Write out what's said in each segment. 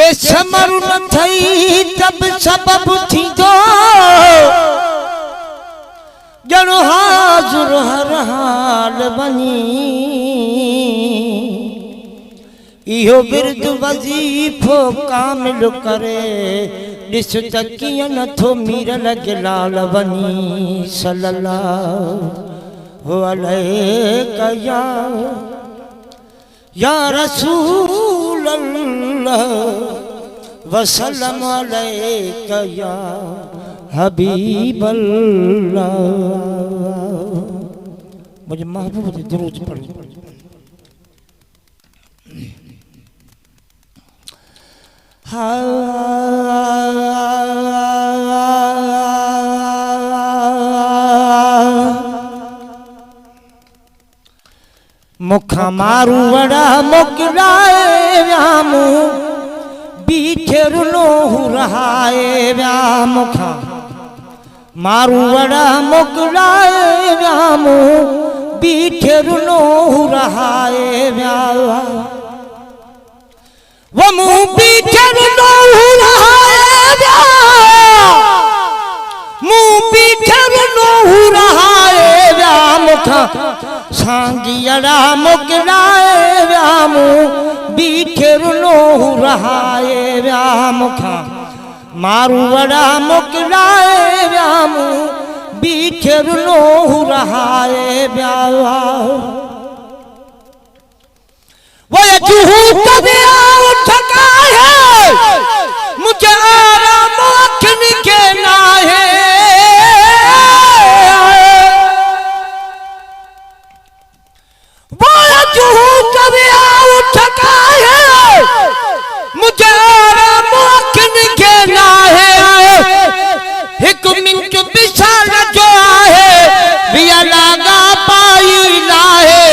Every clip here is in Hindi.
जे समरु न थई तब सबब थी दो जनो हाजुर हर हाल बनी इहो बिरद वजीफो कामिल करे दिस तकिया न थो मीर लगे लाल बनी सल्लल्लाहु अलैहि या रसूल अल्लाह वसल्लम अलैका या हबीब अल्लाह। मुझे महबूब से दुरूद पढ़ो। मुखा मारू वड़ा मोकलाए व्यामू बीठे रुलो रहाए व्या मुखा मारू वड़ा मोकलाए व्यामू बीठे रुलो रहाए व्या वो मुँह बीठे रुलो रहाए व्या मुँह बीठे रुलो रहाए व्या मुखा सांगियड़ा मोकलाए व्यामू बीठे रुलो रहाए व्या मुखा मारू वड़ा मोकलाए व्यामू बीठे रुलो रहाए व्या वो जूहू कदे उठका है मुझे आराम अखन के ना है मुझे आराम अखन के ना है एक मिनट विशाल जो है बिया लागा पाई लाहे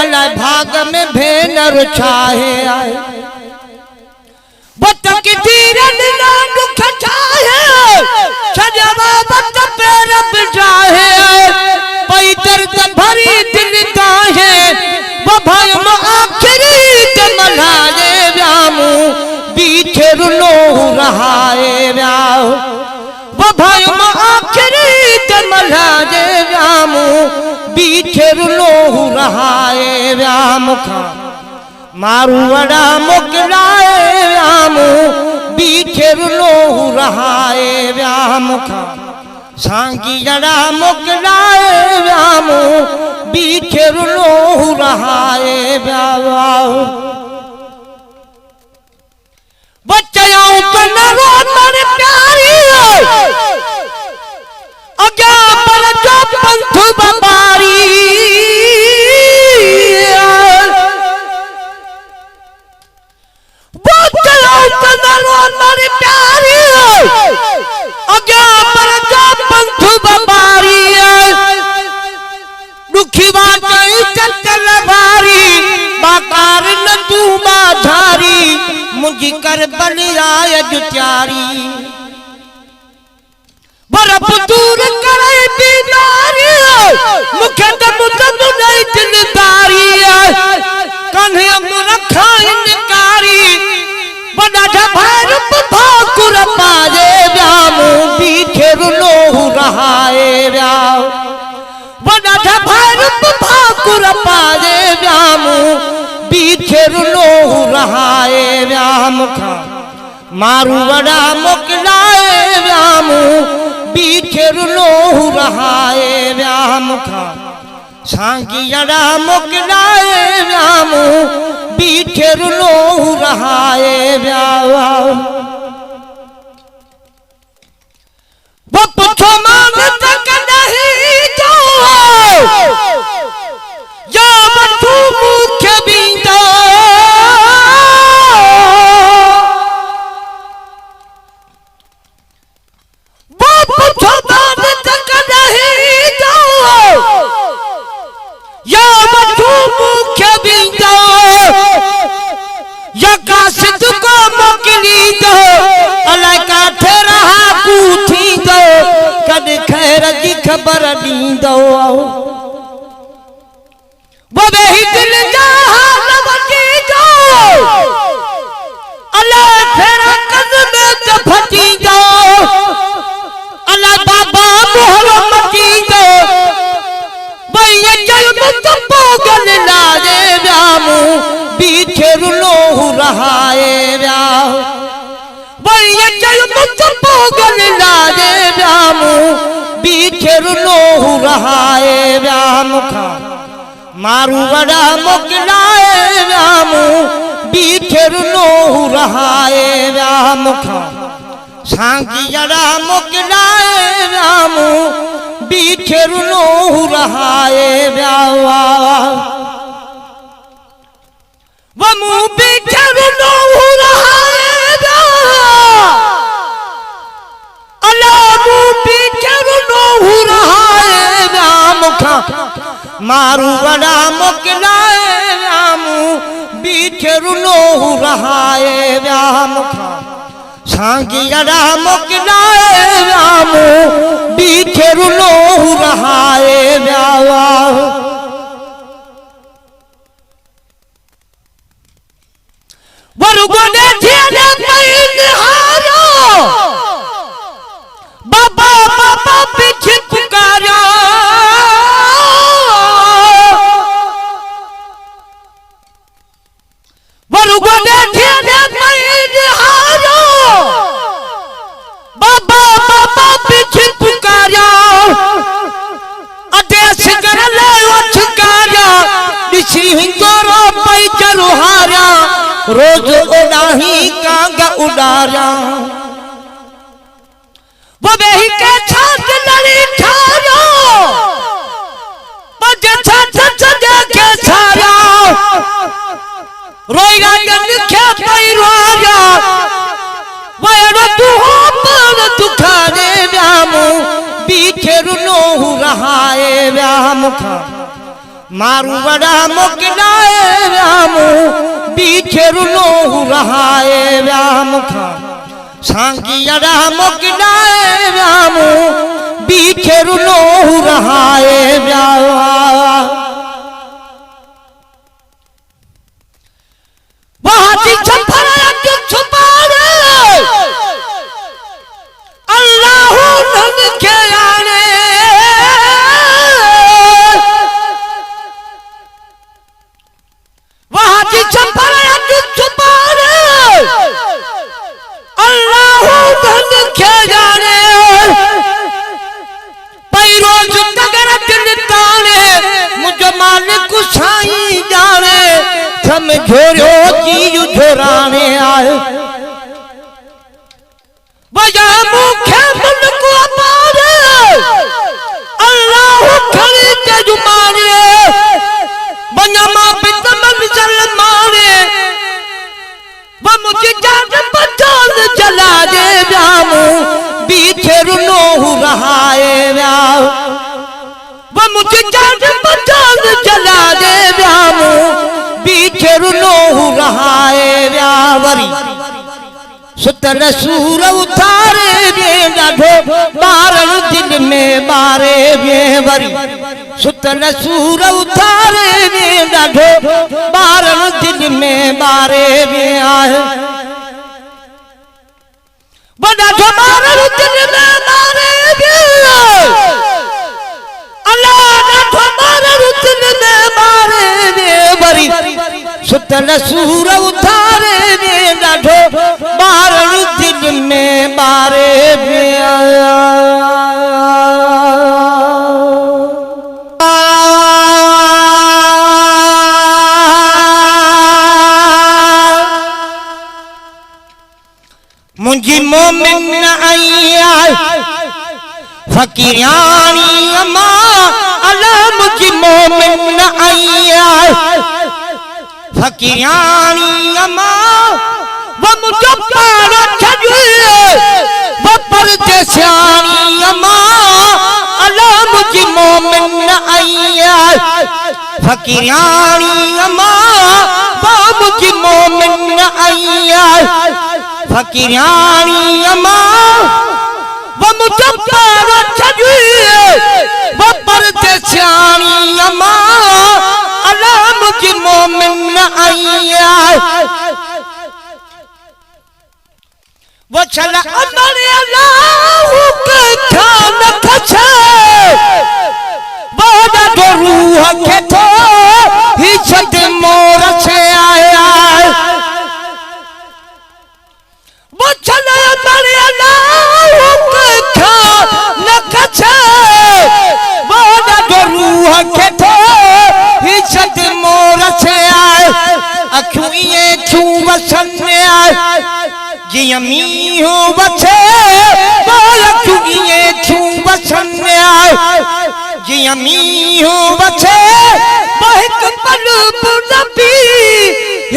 अल्लाह भाग में भेनर छाहे आए बतक तीरन ना दुख छाहे सजवा बत पैर बिठाहे पैतर त भरी दिल ताहे वो भाई आखिरी मल्हाए व्यामू बीठे रुलो रहाए व्या वो भाई आखिरी मल्हाए व्यामू बीठे रुलो रहाए व्या मुखा मारू वड़ा मोकलाए व्यामू बीठे रुलो रहाए व्या मुखा सांगी जड़ा मोकलाए व्यामू बीठे रुलो रहाए व्या बच्चाओं पर रो मेरे प्यारी अग्या पर जो पंथ बबारी बच्चाओं पर रो मेरे प्यारी अग्या पर जो पंथ बबारी दुखी बात चल भारी बाकार न तू बाधारी मुझी कर बलियाय जुत्यारी बरफ दूर करे बीमारी मुखे दम नहीं दिलदारी कन्हे रखा इनकारी बड़ा ढभार भाकुर पाजे व्यामू बीठे रुलो रहाए व्या बड़ा ढभार भाकुर पाजे व्यामू बीठे रुलो रहाए व्या मुखा मारू वड़ा मोकलाए व्यामू बीठे रुलो रहाए व्या मुखा सांगी जड़ा मोकलाए व्यामू बीठे रुलो रहाए व्या वो पुछो मान तक नहीं जाओ या बतू मुख्य बिंदो वो पुछो मान तक नहीं जाओ या बतू मुख्य बिंदो या कासिद को मोकली दो अल्लाह का ठहरा पूछी दो कद खैर की खबर दी दो वो बेही दिल जहां लबकी जो अल्लाह नोहु रहाए व्या वही चल मुझको गल लाजे व्यामू बीचेरु नोहु रहाए व्या मुखा मारू वड़ा मोकलाए व्यामू बीचेरु नोहु रहाए व्या मुखा सांगी जड़ा मोकलाए व्यामू बीचेरु नोहु रहाए व्या वमू बीचेरु नोहु रहाए व्या अलामू बीचेरु नोहु रहाए व्या मुखा मारू वड़ा मोकलाए व्यामू बीचेरु नोहु रहाए व्या मुखा सांगी जड़ा मोकलाए व्यामू बीचेरु नोहु रहाए व्या वरुगोने थियने पैन हारो बाबा बाबा पीछे पुकारा वरुगोने थियने पैन हारो बाबा बाबा पीछे पुकारा अदेश कर ले उछकारा दिसी हिंगोरो पै चलो हारा रोज उड़ाही कांगा उड़ारा वो वही के छात लड़ी ठारो बजे छात सजा के सारा रोईरा लिखे पई रोया वैरो तू हो पर दुखारे व्यामू बीचेरु नोहु रहाए व्या मुखा मारू वड़ा मोकलाए व्यामू बीचेरु नोहु रहाए व्या मुखा सांगी जड़ा मोकलाए व्यामू बीचेरु नोहु रहाए व्या वहाँ दी छपर छुपारे अल्लाह नन के आने वहाँ दी छपर छुपारे अल्लाह नन के जाने पैरोज तगरत निताने मुझे मालिक साई जाने थम झोरो चीज झोराने आए वजह मुखे मन को पारे अल्लाह खड़ी के जुमाने बन्यामा पित मन चल मारे वो मुझे जान बचाल चला दे व्यामू बीचेरु नोहु रहाए व्या वो मुझे जान बचाल चला दे व्यामू बीचेरु नोहु रहाए व्यावरी सुतल सूर उतारे दे डाढो बारन दिल में बारे वेवरी सुतल सूर उतारे दे डाढो बारन दिल में बारे वे आए बड़ा जो बारन दिल में बारे वे अल्लाह डाढो बारन दिल में बारे वेवरी सुतल सूर उतारे दे डाढो बारन दिल में बारे वे मुझी मोमिन आया फकीरानी अम्मा अल्लाह मुझी मोमिन आया फकीरानी अम्मा वो मुझे पारो छड़िए वो परदेसियानी अम्मा अल्लाह मुझी मोमिन आया फकीरानी अम्मा वो मुझी मोमिन आया फकीरानी अम्मा वो मुझे पारो छड़िए वो परदेसियानी अम्मा अल्लाह मुझी मोमिन आया वो चला अमर अल्लाह के ख्याल खचे बोला तो रूह के तो ही छत मोर से आया वसन्या जिया मींहु वसे बोल छू वसन्या जिया मींहु वसे बहिक पल पुनबी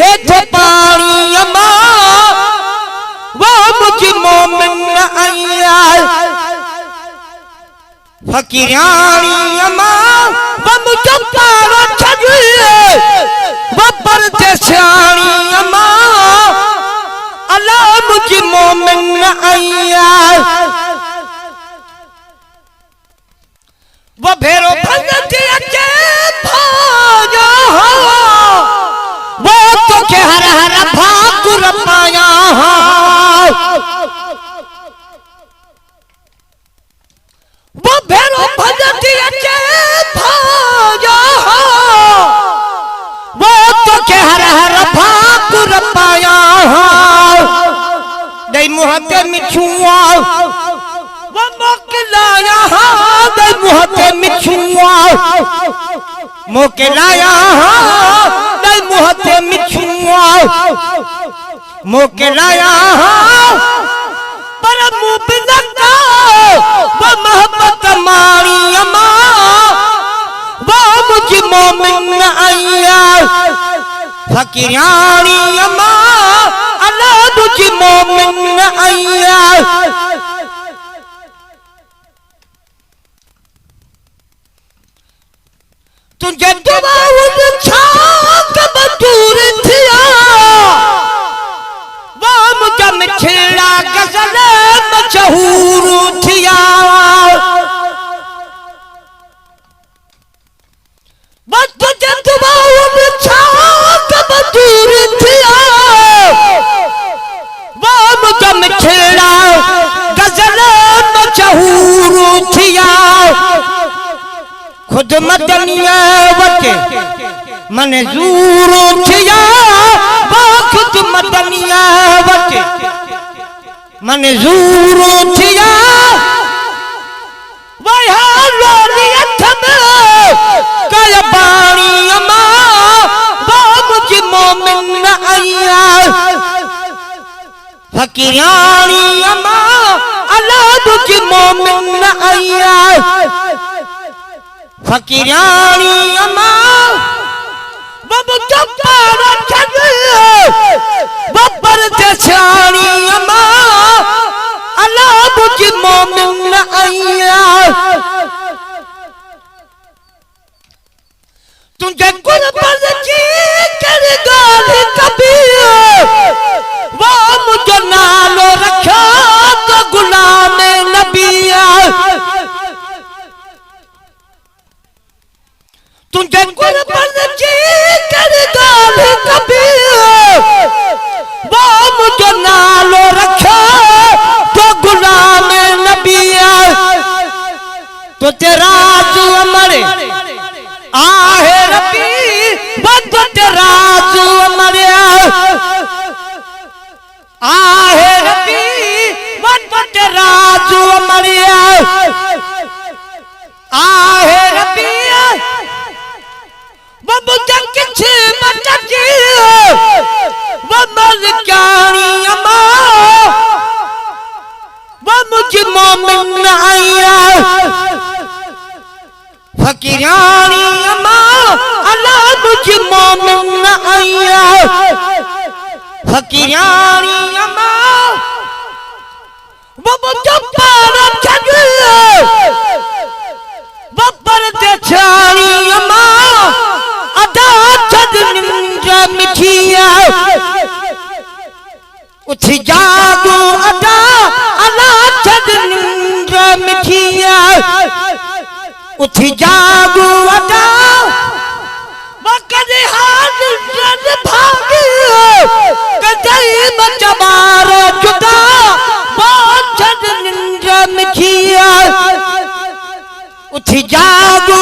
ये तो पानी अमा वो मुझे मोमिन आया फकीरानी अमा वो मुझे पारा छड़े वो परदेशानी अमा अल्लाह मुझे मोमिन आया वो भेरो भगती अचे भाया वो तो के हर हर भाकुर पाया वो भेरो भगती अचे भाया वो तो के हर हर भाकुर पाया दई मुहते मिछुआ वो मोकलाया दई मुहते मिछुआ मोकलाया दई मुहते मिछुआ मोकलाया पर मुंह बिलका वो मोहब्बत मारी अमा वो मुझे मोमिन आया फकीरानी अमा अल्लाह मुझे मोमिन आया तुझे दुआउन छाक बदूर थिया वो मुझे मिछड़ा गजल मशहूर थिया वो तुझे दुआउन छाक बदूर थिया वो मुझे मिछड़ा गजल मशहूर थिया खुद मदनिया वके मंजूर थिया वो खुद मदनिया वके मंजूर थिया वह लोलियत में कय पानी अमा वो मुझे मोमिन आया फकीरानी अमा अल्लाह मुझे मोमिन आया फकीरानी अमा बब चपारा छड़े वो परदेशानी अमा अल्लाह मुझे मोमिन आया तुझे कुर्बान जी कर गाली कभी वो मुझे नालो रखा तो गुलाम नबिया तुझे कुर्बान जी कर गाली कभी वो मुझे नालो रखा तो गुलाम नबिया तो तेरा जो मरे आहे रबी वो तो तेरा जो मरे आहे रबी वो तो तेरा जो मरे आहे रबी वो मुझे किसी बच्ची वो मलकानी अमा वो मुझे मोमिन आया फकीरानी अमा अल्लाह मुझे मोमिन आया फकीरानी अमा वो मुझे पारा छड़े वो परदेशानी अमा अदा छद निंद्रा मिठिया उठी जागो अदा अला छद निंद्रा मिठिया उठी जागो अदा वकद हाथ रन भागी कदई बचबार जुदा वो छद निंद्रा मिठिया उठी जागो